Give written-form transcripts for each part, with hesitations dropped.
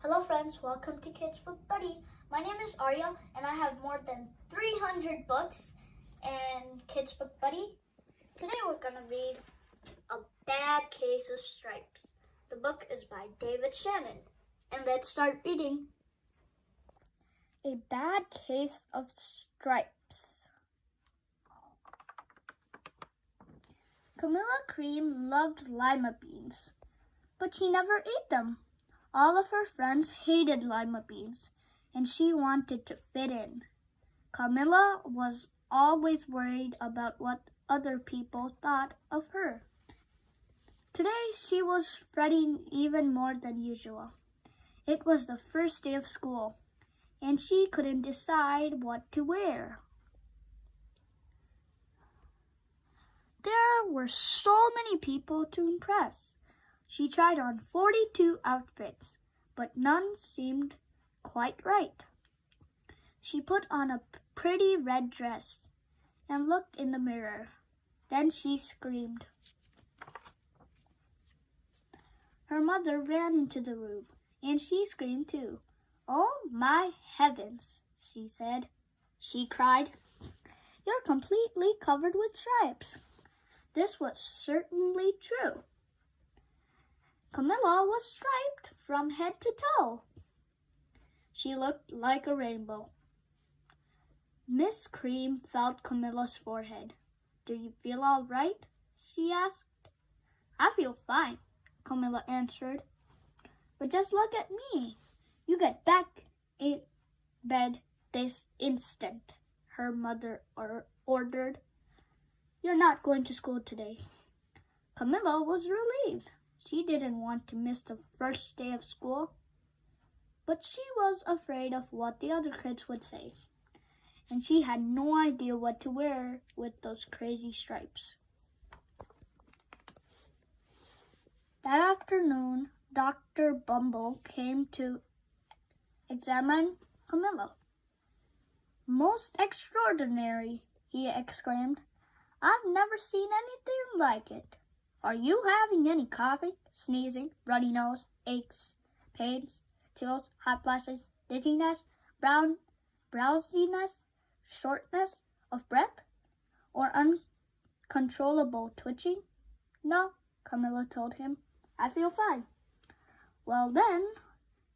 Hello friends, welcome to Kids Book Buddy. My name is Arya and I have more than 300 books and Kids Book Buddy. Today we're going to read A Bad Case of Stripes. The book is by David Shannon. And let's start reading. A Bad Case of Stripes. Camilla Cream loved lima beans, but she never ate them. All of her friends hated lima beans, and she wanted to fit in. Camilla was always worried about what other people thought of her. Today she was fretting even more than usual. It was the first day of school, and she couldn't decide what to wear. There were so many people to impress. She tried on 42 outfits, but none seemed quite right. She put on a pretty red dress and looked in the mirror. Then she screamed. Her mother ran into the room, and she screamed too. "Oh my heavens," she said. She cried, "You're completely covered with stripes." This was certainly true. Camilla was striped from head to toe. She looked like a rainbow. Miss Cream felt Camilla's forehead. "Do you feel all right?" she asked. "I feel fine," Camilla answered. "But just look at me. You get back in bed this instant," her mother ordered. "You're not going to school today." Camilla was relieved. She didn't want to miss the first day of school, but she was afraid of what the other kids would say, and she had no idea what to wear with those crazy stripes. That afternoon, Dr. Bumble came to examine Camilla. "Most extraordinary," he exclaimed. "I've never seen anything like it. Are you having any coughing, sneezing, runny nose, aches, pains, chills, hot flashes, dizziness, drowsiness, shortness of breath, or uncontrollable twitching?" "No," Camilla told him. "I feel fine." "Well then,"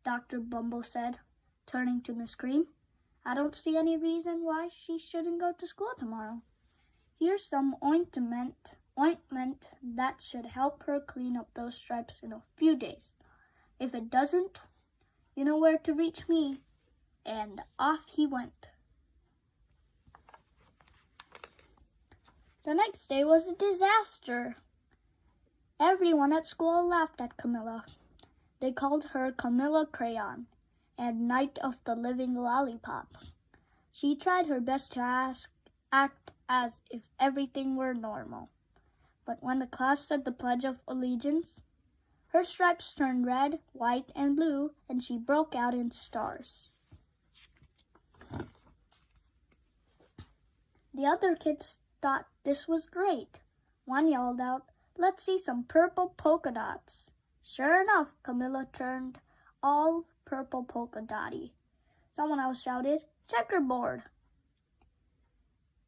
Dr. Bumble said, turning to Miss Cream, "I don't see any reason why she shouldn't go to school tomorrow. Here's some ointment that should help her clean up those stripes in a few days. If it doesn't, you know where to reach me." And off he went. The next day was a disaster. Everyone at school laughed at Camilla. They called her Camilla Crayon and Night of the Living Lollipop. She tried her best to act as if everything were normal. But when the class said the Pledge of Allegiance, her stripes turned red, white, and blue, and she broke out in stars. The other kids thought this was great. One yelled out, "Let's see some purple polka dots." Sure enough, Camilla turned all purple polka dotty. Someone else shouted, "Checkerboard!"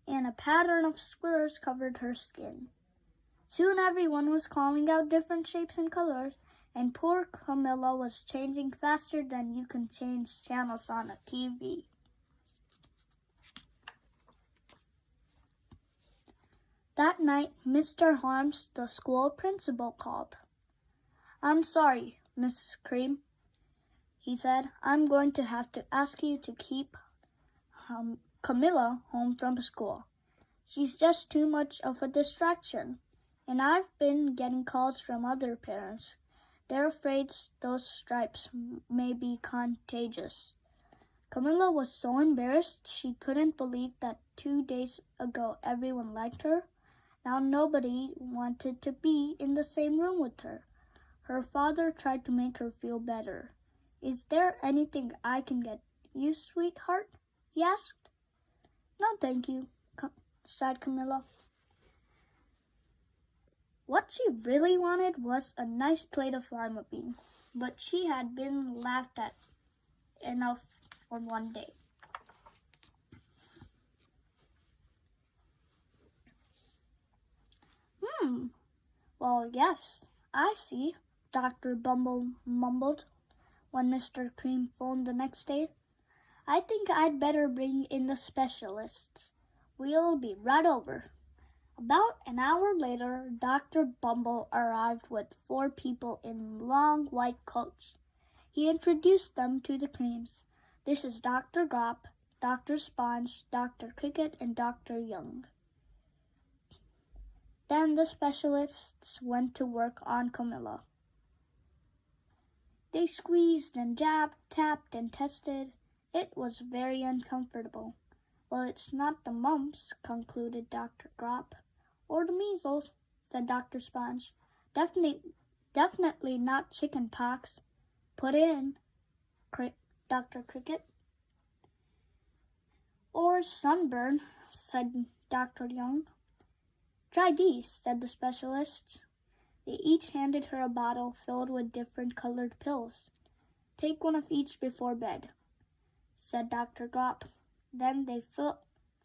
And a pattern of squares covered her skin. Soon everyone was calling out different shapes and colors, and poor Camilla was changing faster than you can change channels on a TV. That night, Mr. Harms, the school principal, called. "I'm sorry, Miss Cream," he said. "I'm going to have to ask you to keep Camilla home from school. She's just too much of a distraction. And I've been getting calls from other parents. They're afraid those stripes may be contagious." Camilla was so embarrassed she couldn't believe that 2 days ago everyone liked her. Now nobody wanted to be in the same room with her. Her father tried to make her feel better. "Is there anything I can get you, sweetheart?" he asked. "No, thank you," said Camilla. What she really wanted was a nice plate of lima bean, but she had been laughed at enough for one day. Well, yes, I see, Dr. Bumble mumbled when Mr. Cream phoned the next day. I think I'd better bring in the specialists. We'll be right over. About an hour later, Dr. Bumble arrived with 4 people in long white coats. He introduced them to the Creams. This is Dr. Grop, Dr. Sponge, Dr. Cricket, and Dr. Young. Then the specialists went to work on Camilla. They squeezed and jabbed, tapped, and tested. It was very uncomfortable. Well, it's not the mumps, concluded Dr. Grop. Or the measles, said Dr. Sponge. Definitely not chicken pox. Put in, Dr. Cricket. Or sunburn, said Dr. Young. Try these, said the specialists. They each handed her a bottle filled with different colored pills. Take one of each before bed, said Dr. Grop. Then they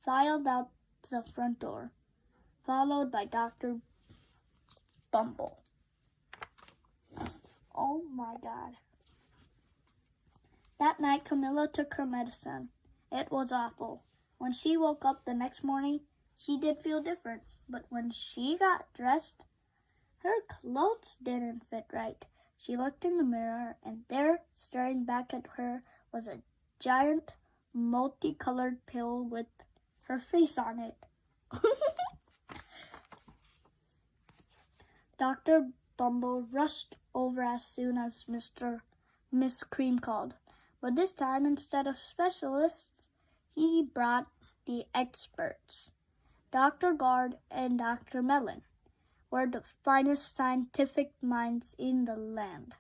filed out the front door, followed by Dr. Bumble. Oh my God. That night, Camilla took her medicine. It was awful. When she woke up the next morning, she did feel different. But when she got dressed, her clothes didn't fit right. She looked in the mirror, and there, staring back at her, was a giant, multicolored pill with her face on it. Dr. Bumble rushed over as soon as Miss Cream called. But this time, instead of specialists, he brought the experts. Dr. Gord and Dr. Mellon were the finest scientific minds in the land.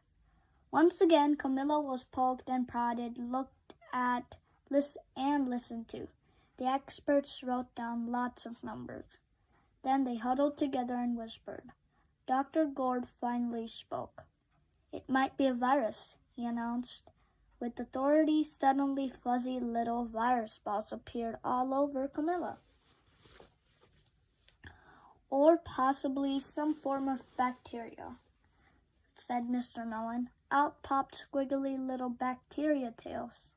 Once again, Camilla was poked and prodded, looked at, and listened to. The experts wrote down lots of numbers. Then they huddled together and whispered. Dr. Gord finally spoke. It might be a virus, he announced. With authority, suddenly fuzzy little virus balls appeared all over Camilla. Or possibly some form of bacteria, said Mr. Mellon. Out popped squiggly little bacteria tails.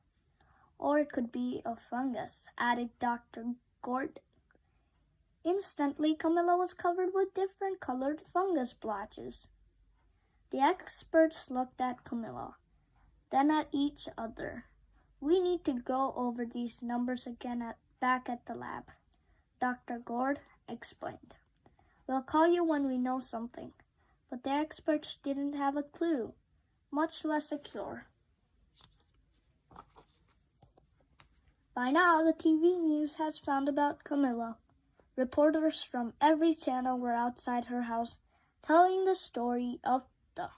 Or it could be a fungus, added Dr. Gord. Instantly, Camilla was covered with different colored fungus blotches. The experts looked at Camilla, then at each other. We need to go over these numbers again back at the lab, Dr. Gord explained. We'll call you when we know something. But the experts didn't have a clue, much less a cure. By now, the TV news has found about Camilla. Reporters from every channel were outside her house telling the story of the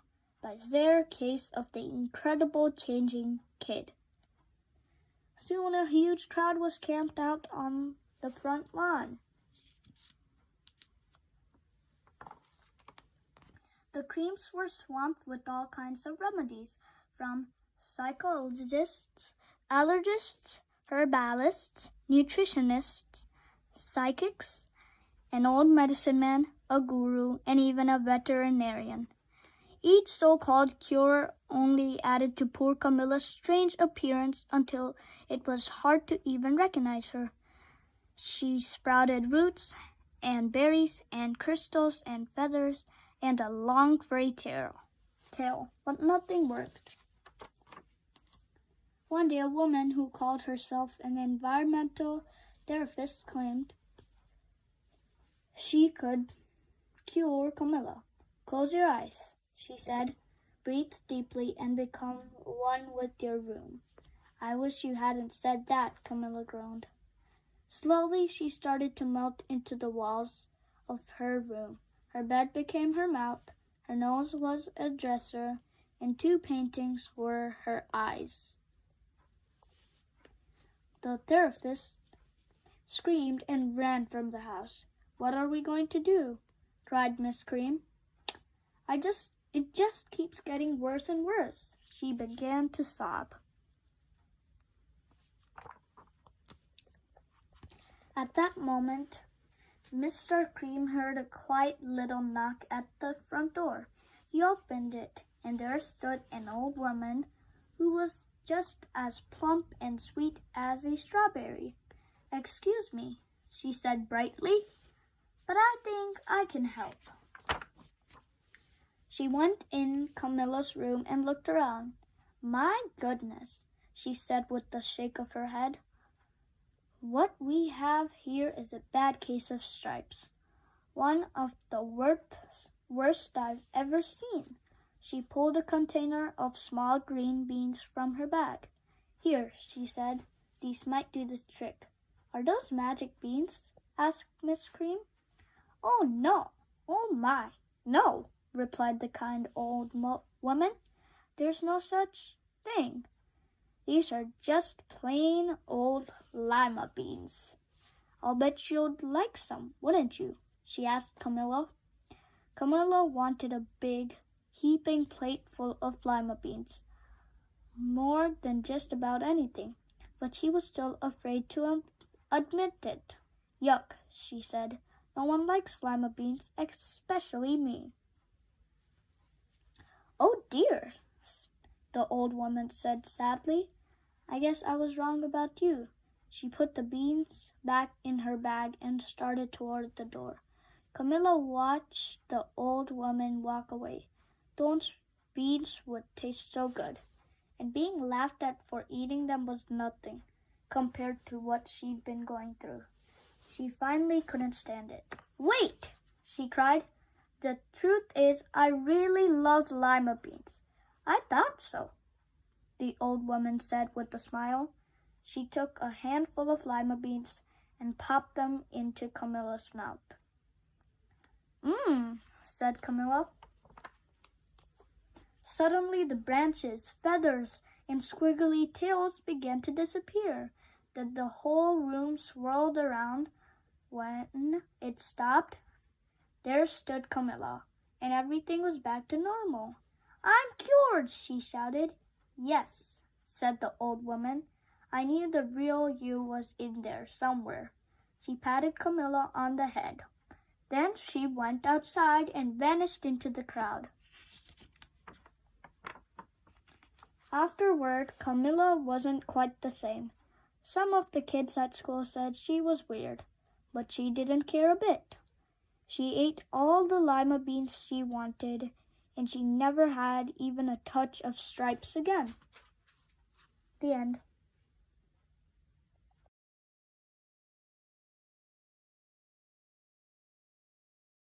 bizarre case of the incredible changing kid. Soon a huge crowd was camped out on the front lawn. The Creams were swamped with all kinds of remedies, from psychologists, allergists, herbalists, nutritionists, psychics, an old medicine man, a guru, and even a veterinarian. Each so-called cure only added to poor Camilla's strange appearance until it was hard to even recognize her. She sprouted roots and berries and crystals and feathers and a long furry tail, but nothing worked. One day, a woman who called herself an environmental therapist claimed she could cure Camilla. Close your eyes, she said. Breathe deeply and become one with your room. I wish you hadn't said that, Camilla groaned. Slowly, she started to melt into the walls of her room. Her bed became her mouth, her nose was a dresser, and 2 paintings were her eyes. The therapist screamed and ran from the house. What are we going to do? cried Miss Cream. It just keeps getting worse and worse. She began to sob. At that moment, Mr. Cream heard a quiet little knock at the front door. He opened it, and there stood an old woman who was just as plump and sweet as a strawberry. "Excuse me," she said brightly, "but I think I can help." She went in Camilla's room and looked around. "My goodness," she said with a shake of her head. "What we have here is a bad case of stripes. One of the worst I've ever seen." She pulled a container of small green beans from her bag. "Here," she said, "these might do the trick." "Are those magic beans?" asked Miss Cream. "Oh, no. Oh, my, no," replied the kind old woman. "There's no such thing. These are just plain old lima beans." "I'll bet you'd like some, wouldn't you?" she asked Camilla. Camilla wanted a big, heaping plate full of lima beans, more than just about anything, but she was still afraid to admit it. "Yuck," she said. "No one likes lima beans, especially me." "Oh dear," the old woman said sadly. "I guess I was wrong about you." She put the beans back in her bag and started toward the door. Camilla watched the old woman walk away. Those beans would taste so good, and being laughed at for eating them was nothing compared to what she'd been going through. She finally couldn't stand it. "Wait!" she cried. "The truth is, I really love lima beans." "I thought so," the old woman said with a smile. She took a handful of lima beans and popped them into Camilla's mouth. "Mmm," said Camilla. Suddenly the branches, feathers, and squiggly tails began to disappear. Then the whole room swirled around. When it stopped, there stood Camilla, and everything was back to normal. "I'm cured!" she shouted. "Yes," said the old woman. "I knew the real you was in there somewhere." She patted Camilla on the head. Then she went outside and vanished into the crowd. Afterward, Camilla wasn't quite the same. Some of the kids at school said she was weird, but she didn't care a bit. She ate all the lima beans she wanted, and she never had even a touch of stripes again. The end.